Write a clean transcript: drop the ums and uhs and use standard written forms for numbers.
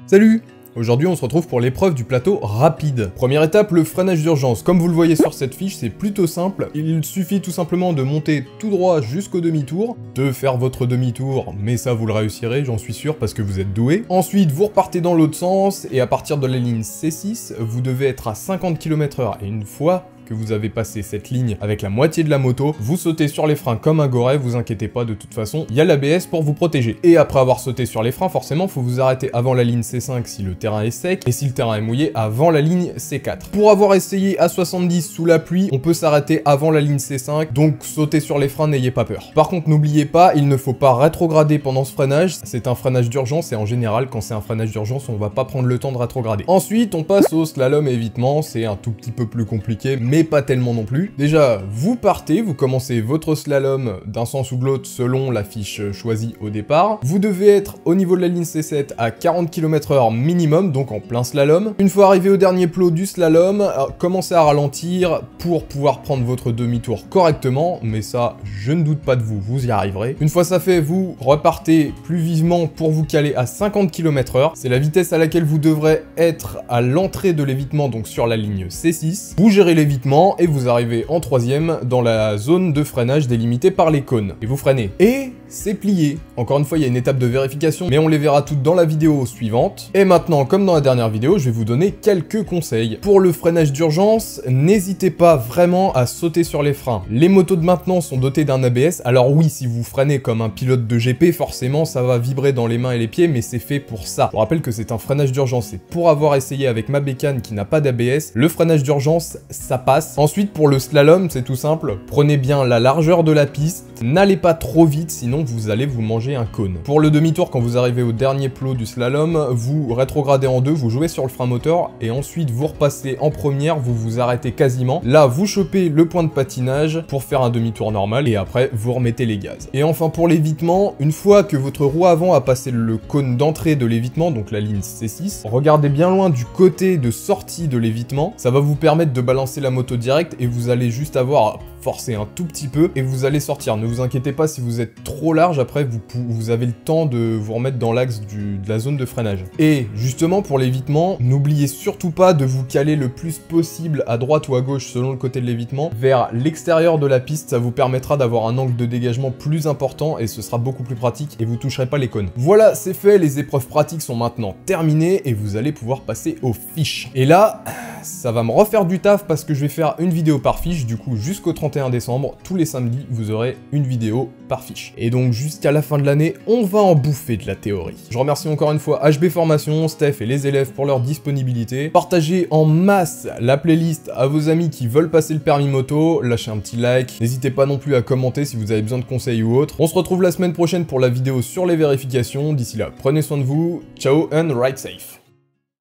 Salut! Aujourd'hui, on se retrouve pour l'épreuve du plateau rapide. Première étape, le freinage d'urgence. Comme vous le voyez sur cette fiche, c'est plutôt simple. Il suffit tout simplement de monter tout droit jusqu'au demi-tour, de faire votre demi-tour, mais ça vous le réussirez, j'en suis sûr, parce que vous êtes doué. Ensuite, vous repartez dans l'autre sens, et à partir de la ligne C6, vous devez être à 50 km/h. Et une fois que vous avez passé cette ligne avec la moitié de la moto, vous sautez sur les freins comme un goret, vous inquiétez pas, de toute façon, il y a l'ABS pour vous protéger. Et après avoir sauté sur les freins, forcément, faut vous arrêter avant la ligne C5 si le terrain est sec, et si le terrain est mouillé, avant la ligne C4. Pour avoir essayé à 70 sous la pluie, on peut s'arrêter avant la ligne C5, donc sautez sur les freins, n'ayez pas peur. Par contre, n'oubliez pas, il ne faut pas rétrograder pendant ce freinage, c'est un freinage d'urgence, et en général, quand c'est un freinage d'urgence, on va pas prendre le temps de rétrograder. Ensuite, on passe au slalom évitement, c'est un tout petit peu plus compliqué, mais pas tellement non plus. Déjà, vous partez, vous commencez votre slalom d'un sens ou de l'autre selon la fiche choisie au départ. Vous devez être au niveau de la ligne C7 à 40 km/h minimum, donc en plein slalom. Une fois arrivé au dernier plot du slalom, commencez à ralentir pour pouvoir prendre votre demi-tour correctement, mais ça, je ne doute pas de vous, vous y arriverez. Une fois ça fait, vous repartez plus vivement pour vous caler à 50 km/h. C'est la vitesse à laquelle vous devrez être à l'entrée de l'évitement, donc sur la ligne C6. Vous gérez l'évitement et vous arrivez en troisième dans la zone de freinage délimitée par les cônes. Et vous freinez. Et c'est plié. Encore une fois, il y a une étape de vérification, mais on les verra toutes dans la vidéo suivante. Et maintenant, comme dans la dernière vidéo, je vais vous donner quelques conseils. Pour le freinage d'urgence, n'hésitez pas vraiment à sauter sur les freins. Les motos de maintenant sont dotées d'un ABS. Alors oui, si vous freinez comme un pilote de GP, forcément, ça va vibrer dans les mains et les pieds, mais c'est fait pour ça. Je vous rappelle que c'est un freinage d'urgence. Et pour avoir essayé avec ma bécane qui n'a pas d'ABS, le freinage d'urgence, ça passe. Ensuite, pour le slalom, c'est tout simple. Prenez bien la largeur de la piste. N'allez pas trop vite, sinon vous allez vous manger un cône. Pour le demi-tour, quand vous arrivez au dernier plot du slalom, vous rétrogradez en deux, vous jouez sur le frein moteur, et ensuite vous repassez en première, vous vous arrêtez quasiment. Là, vous chopez le point de patinage pour faire un demi-tour normal, et après, vous remettez les gaz. Et enfin, pour l'évitement, une fois que votre roue avant a passé le cône d'entrée de l'évitement, donc la ligne C6, regardez bien loin du côté de sortie de l'évitement, ça va vous permettre de balancer la moto direct, et vous allez juste avoir à forcer un tout petit peu, et vous allez sortir. Ne vous inquiétez pas si vous êtes trop large, après vous avez le temps de vous remettre dans l'axe de la zone de freinage. Et justement pour l'évitement, n'oubliez surtout pas de vous caler le plus possible à droite ou à gauche selon le côté de l'évitement, vers l'extérieur de la piste, ça vous permettra d'avoir un angle de dégagement plus important et ce sera beaucoup plus pratique et vous toucherez pas les cônes. Voilà, c'est fait, les épreuves pratiques sont maintenant terminées et vous allez pouvoir passer aux fiches. Et là, ça va me refaire du taf parce que je vais faire une vidéo par fiche, du coup jusqu'au 31 décembre, tous les samedis, vous aurez une vidéo par fiche. Et donc jusqu'à la fin de l'année, on va en bouffer de la théorie. Je remercie encore une fois HB Formation, Steph et les élèves pour leur disponibilité. Partagez en masse la playlist à vos amis qui veulent passer le permis moto, lâchez un petit like, n'hésitez pas non plus à commenter si vous avez besoin de conseils ou autre. On se retrouve la semaine prochaine pour la vidéo sur les vérifications, d'ici là, prenez soin de vous, ciao and ride safe.